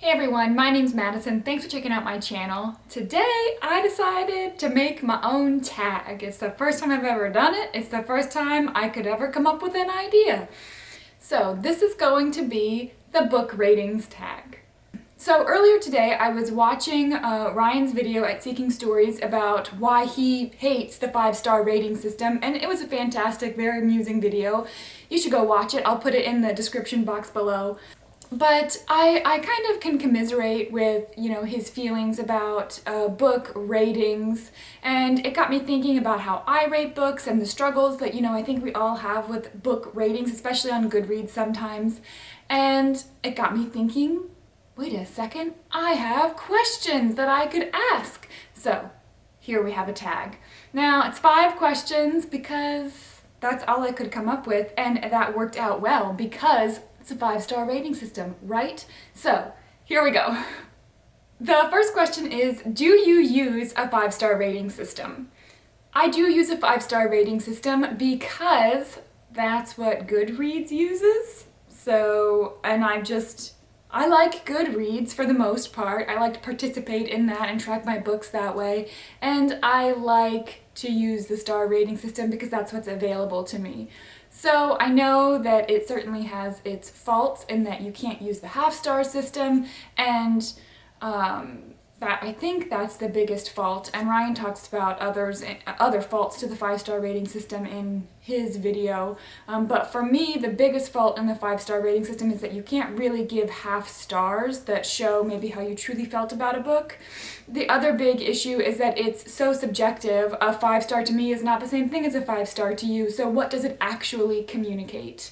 Hey everyone, my name's Madison. Thanks for checking out my channel. Today I decided to make my own tag. It's the first time I've ever done it. It's the first time I could ever come up with an idea. So this is going to be the book ratings tag. So earlier today I was watching Ryan's video at Seeking Stories about why he hates the 5-star rating system, and it was a fantastic, very amusing video. You should go watch it. I'll put it in the description box below. But I kind of can commiserate with, his feelings about book ratings, and it got me thinking about how I rate books and the struggles that, I think we all have with book ratings, especially on Goodreads sometimes. And it got me thinking, wait a second, I have questions that I could ask. So here we have a tag. Now it's 5 questions because that's all I could come up with, and that worked out well because it's a 5-star rating system, right? So, here we go. The first question is, do you use a 5-star rating system? I do use a 5-star rating system because that's what Goodreads uses. So, and I like Goodreads for the most part. I like to participate in that and track my books that way. And I like to use the star rating system because that's what's available to me. So I know that it certainly has its faults in that you can't use the half-star system, and that I think that's the biggest fault. And Ryan talks about other faults to the 5-star rating system in his video. But for me, the biggest fault in the 5-star rating system is that you can't really give half stars that show maybe how you truly felt about a book. The other big issue is that it's so subjective. A 5-star to me is not the same thing as a 5-star to you, so what does it actually communicate?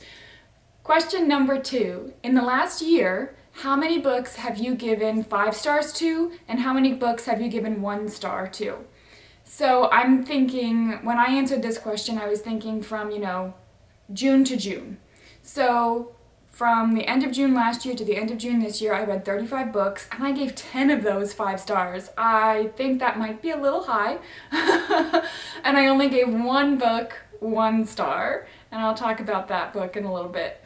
Question number 2. In the last year, how many books have you given 5 stars to, and how many books have you given 1 star to? So I'm thinking, when I answered this question, I was thinking from, June to June. So from the end of June last year to the end of June this year, I read 35 books, and I gave 10 of those 5 stars. I think that might be a little high. And I only gave 1 book 1 star, and I'll talk about that book in a little bit.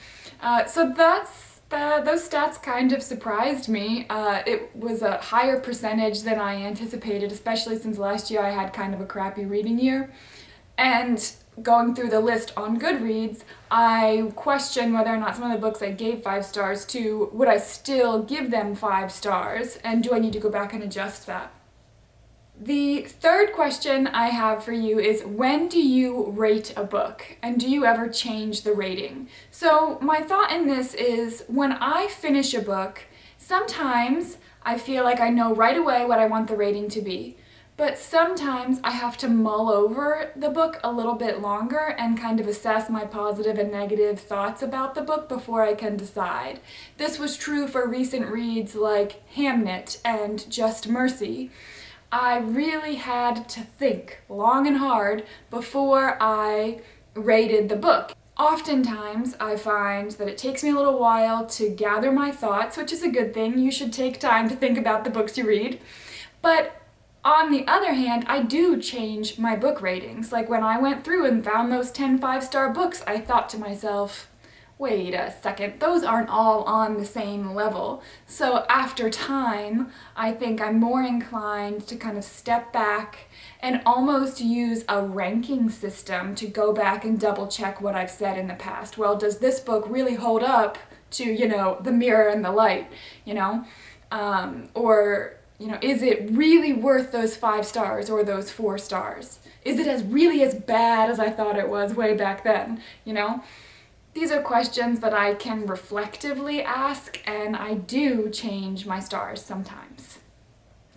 So those stats kind of surprised me. It was a higher percentage than I anticipated, especially since last year I had kind of a crappy reading year. And going through the list on Goodreads, I questioned whether or not some of the books I gave 5 stars to, would I still give them 5 stars, and do I need to go back and adjust that? The third question I have for you is, when do you rate a book, and do you ever change the rating? So my thought in this is, when I finish a book, sometimes I feel like I know right away what I want the rating to be, but sometimes I have to mull over the book a little bit longer and kind of assess my positive and negative thoughts about the book before I can decide. This was true for recent reads like Hamnet and Just Mercy. I really had to think long and hard before I rated the book. Oftentimes, I find that it takes me a little while to gather my thoughts, which is a good thing. You should take time to think about the books you read. But on the other hand, I do change my book ratings. Like when I went through and found those 10 5-star books, I thought to myself, wait a second, those aren't all on the same level. So after time, I think I'm more inclined to kind of step back and almost use a ranking system to go back and double check what I've said in the past. Well, does this book really hold up to, the mirror and the light, is it really worth those 5 stars or those 4 stars? Is it really as bad as I thought it was way back then, These are questions that I can reflectively ask, and I do change my stars sometimes.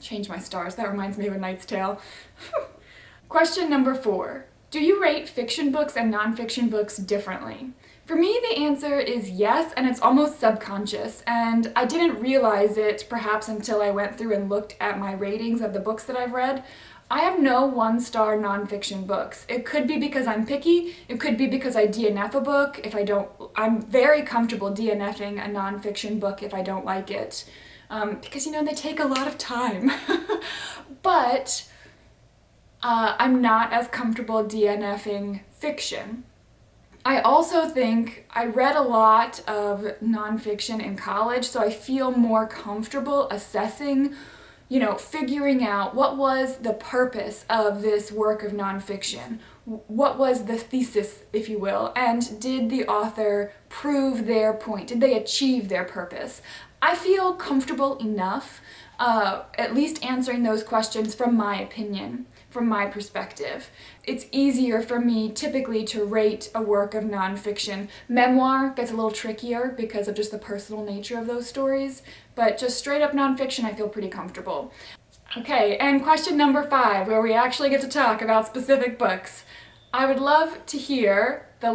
Change my stars, that reminds me of A Knight's Tale. Question number 4. Do you rate fiction books and nonfiction books differently? For me, the answer is yes, and it's almost subconscious, and I didn't realize it perhaps until I went through and looked at my ratings of the books that I've read. I have no 1-star nonfiction books. It could be because I'm picky, it could be because I DNF a book if I don't. I'm very comfortable DNFing a nonfiction book if I don't like it, because they take a lot of time. But I'm not as comfortable DNFing fiction. I also think I read a lot of nonfiction in college, so I feel more comfortable assessing, figuring out what was the purpose of this work of nonfiction. What was the thesis, if you will, and did the author prove their point? Did they achieve their purpose? I feel comfortable enough, at least answering those questions from my opinion, from my perspective. It's easier for me typically to rate a work of nonfiction. Memoir gets a little trickier because of just the personal nature of those stories, but just straight up nonfiction I feel pretty comfortable. Okay, and question number 5, where we actually get to talk about specific books. I would love to hear the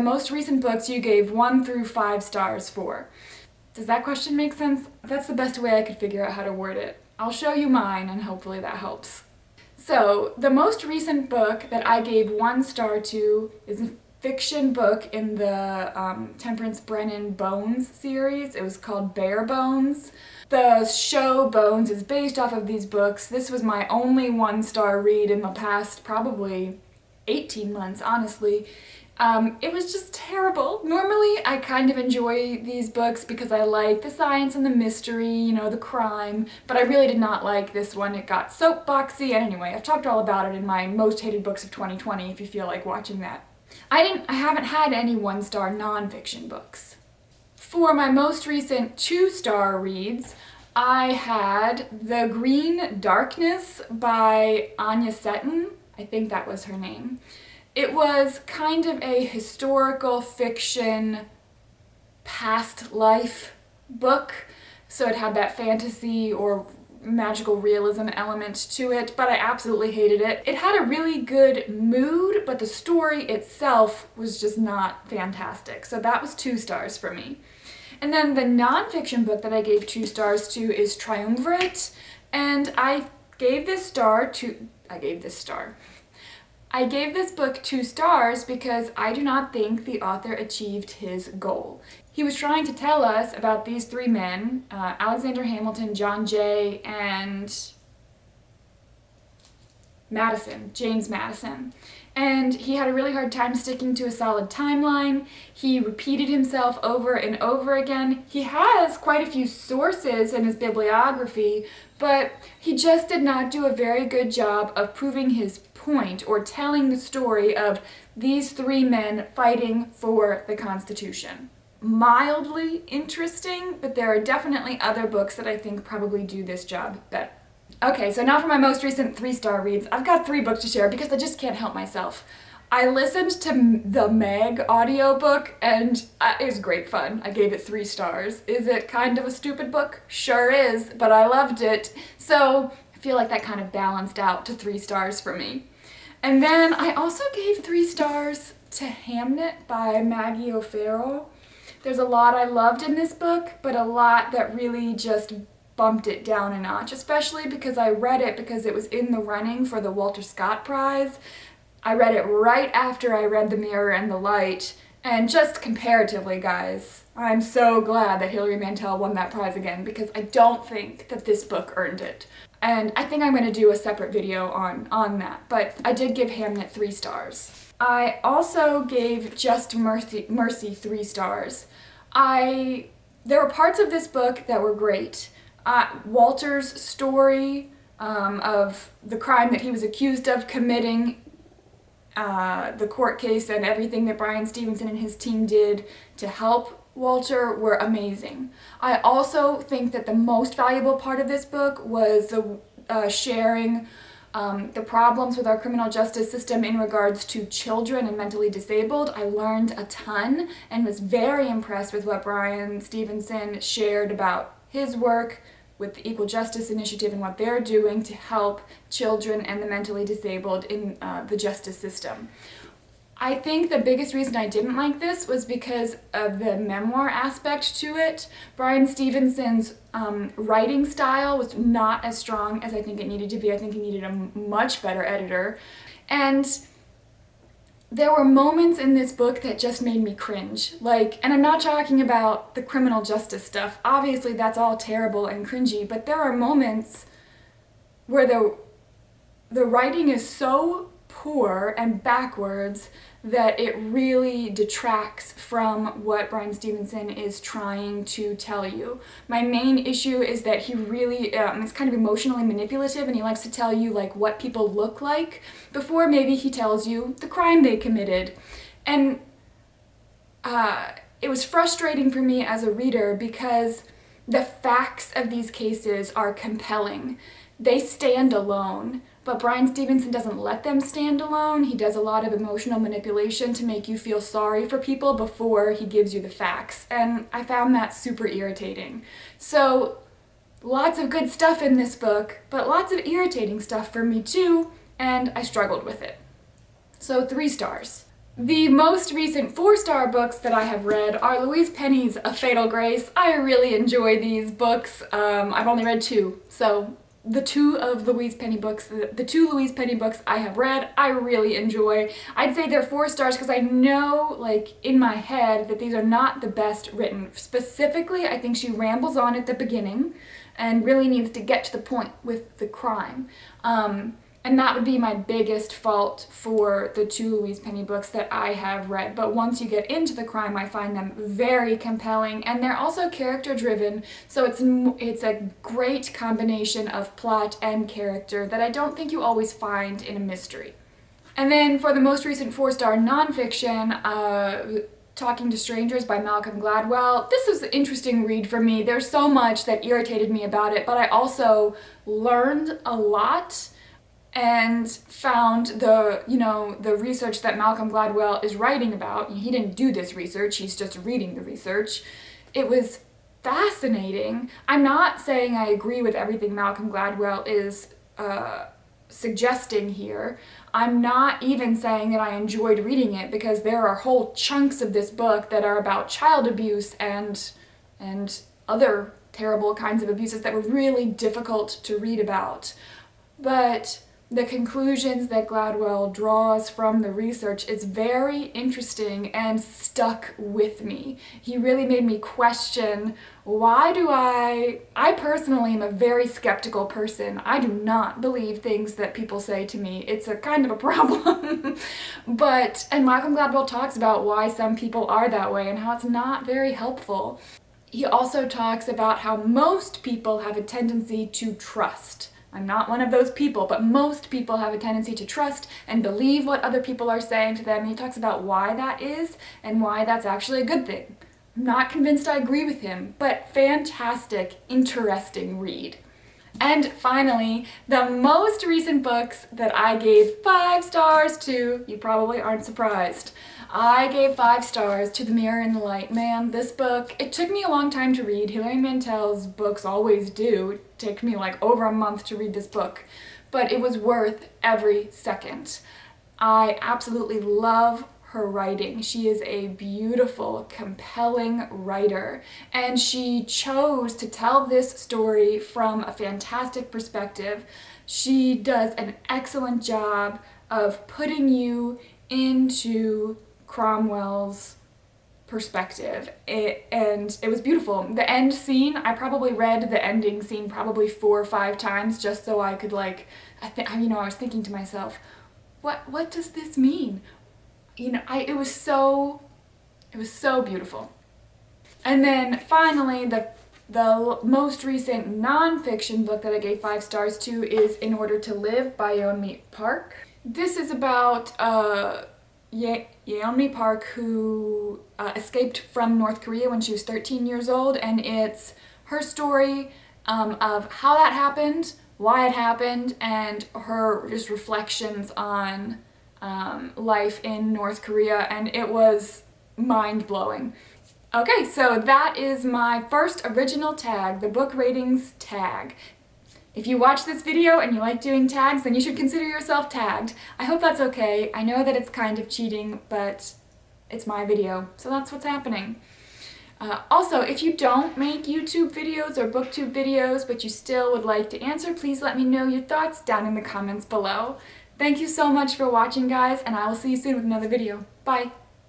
most recent books you gave 1 through 5 stars for. Does that question make sense? That's the best way I could figure out how to word it. I'll show you mine and hopefully that helps. So, the most recent book that I gave 1 star to is a fiction book in the Temperance Brennan Bones series. It was called Bare Bones. The show Bones is based off of these books. This was my only 1-star read in the past probably 18 months, honestly. It was just terrible. Normally, I kind of enjoy these books because I like the science and the mystery, the crime, but I really did not like this one. It got soapboxy, and anyway, I've talked all about it in my most hated books of 2020 if you feel like watching that. I haven't had any 1-star nonfiction books. For my most recent 2-star reads, I had The Green Darkness by Anya Sutton. I think that was her name. It was kind of a historical fiction past life book, so it had that fantasy or magical realism element to it, but I absolutely hated it. It had a really good mood, but the story itself was just not fantastic, so that was 2 stars for me. And then the nonfiction book that I gave 2 stars to is Triumvirate, and I gave this book 2 stars because I do not think the author achieved his goal. He was trying to tell us about these 3 men, Alexander Hamilton, John Jay, and James Madison. And he had a really hard time sticking to a solid timeline. He repeated himself over and over again. He has quite a few sources in his bibliography, but he just did not do a very good job of proving his point or telling the story of these 3 men fighting for the Constitution. Mildly interesting, but there are definitely other books that I think probably do this job better. Okay, so now for my most recent 3-star reads. I've got 3 books to share because I just can't help myself. I listened to the Meg audiobook and it was great fun. I gave it 3 stars. Is it kind of a stupid book? Sure is, but I loved it. So I feel like that kind of balanced out to 3 stars for me. And then I also gave 3 stars to Hamnet by Maggie O'Farrell. There's a lot I loved in this book, but a lot that really just bumped it down a notch, especially because I read it because it was in the running for the Walter Scott Prize. I read it right after I read The Mirror and the Light, and just comparatively, guys, I'm so glad that Hilary Mantel won that prize again because I don't think that this book earned it. And I think I'm going to do a separate video on that, but I did give Hamnet 3 stars. I also gave Just Mercy 3 stars. There were parts of this book that were great. Walter's story of the crime that he was accused of committing, the court case and everything that Bryan Stevenson and his team did to help Walter were amazing. I also think that the most valuable part of this book was the sharing the problems with our criminal justice system in regards to children and mentally disabled. I learned a ton and was very impressed with what Bryan Stevenson shared about his work with the Equal Justice Initiative and what they're doing to help children and the mentally disabled in the justice system. I think the biggest reason I didn't like this was because of the memoir aspect to it. Bryan Stevenson's writing style was not as strong as I think it needed to be. I think he needed a much better editor. And there were moments in this book that just made me cringe. And I'm not talking about the criminal justice stuff. Obviously, that's all terrible and cringy, but there are moments where the writing is so poor and backwards that it really detracts from what Bryan Stevenson is trying to tell you. My main issue is that he really is kind of emotionally manipulative, and he likes to tell you like what people look like before maybe he tells you the crime they committed. And it was frustrating for me as a reader because the facts of these cases are compelling. They stand alone, but Bryan Stevenson doesn't let them stand alone. He does a lot of emotional manipulation to make you feel sorry for people before he gives you the facts, and I found that super irritating. So lots of good stuff in this book, but lots of irritating stuff for me too, and I struggled with it. So 3 stars. The most recent 4-star books that I have read are Louise Penny's A Fatal Grace. I really enjoy these books. I've only read 2, so the 2 Louise Penny books I have read, I really enjoy. I'd say they're 4 stars because I know, like, in my head that these are not the best written. Specifically, I think she rambles on at the beginning and really needs to get to the point with the crime. And that would be my biggest fault for the 2 Louise Penny books that I have read. But once you get into the crime, I find them very compelling, and they're also character-driven, so it's a great combination of plot and character that I don't think you always find in a mystery. And then for the most recent 4-star nonfiction, Talking to Strangers by Malcolm Gladwell. This was an interesting read for me. There's so much that irritated me about it, but I also learned a lot and found the research that Malcolm Gladwell is writing about. He didn't do this research, he's just reading the research. It was fascinating. I'm not saying I agree with everything Malcolm Gladwell is suggesting here. I'm not even saying that I enjoyed reading it, because there are whole chunks of this book that are about child abuse and other terrible kinds of abuses that were really difficult to read about. But the conclusions that Gladwell draws from the research is very interesting and stuck with me. He really made me question, I personally am a very skeptical person. I do not believe things that people say to me. It's a kind of a problem. And Malcolm Gladwell talks about why some people are that way and how it's not very helpful. He also talks about how most people have a tendency to trust. I'm not one of those people, but most people have a tendency to trust and believe what other people are saying to them. And he talks about why that is and why that's actually a good thing. I'm not convinced I agree with him, but fantastic, interesting read. And finally, the most recent books that I gave 5 stars to, you probably aren't surprised. I gave 5 stars to The Mirror and the Light. Man, this book, it took me a long time to read. Hilary Mantel's books always do. It took me like over a month to read this book, but it was worth every second. I absolutely love her writing. She is a beautiful, compelling writer, and she chose to tell this story from a fantastic perspective. She does an excellent job of putting you into Cromwell's perspective, and it was beautiful. The end scene, I probably read the ending scene probably 4 or 5 times just so I could I was thinking to myself, what does this mean? It was so beautiful. And then finally, the most recent nonfiction book that I gave 5 stars to is In Order to Live by Yeonmi Park. This is about Yeonmi Park, who escaped from North Korea when she was 13 years old, and it's her story of how that happened, why it happened, and her just reflections on life in North Korea, and it was mind-blowing. Okay, so that is my first original tag, the book ratings tag. If you watch this video and you like doing tags, then you should consider yourself tagged. I hope that's okay. I know that it's kind of cheating, but it's my video, so that's what's happening. Also, if you don't make YouTube videos or booktube videos, but you still would like to answer, please let me know your thoughts down in the comments below. Thank you so much for watching, guys, and I will see you soon with another video. Bye!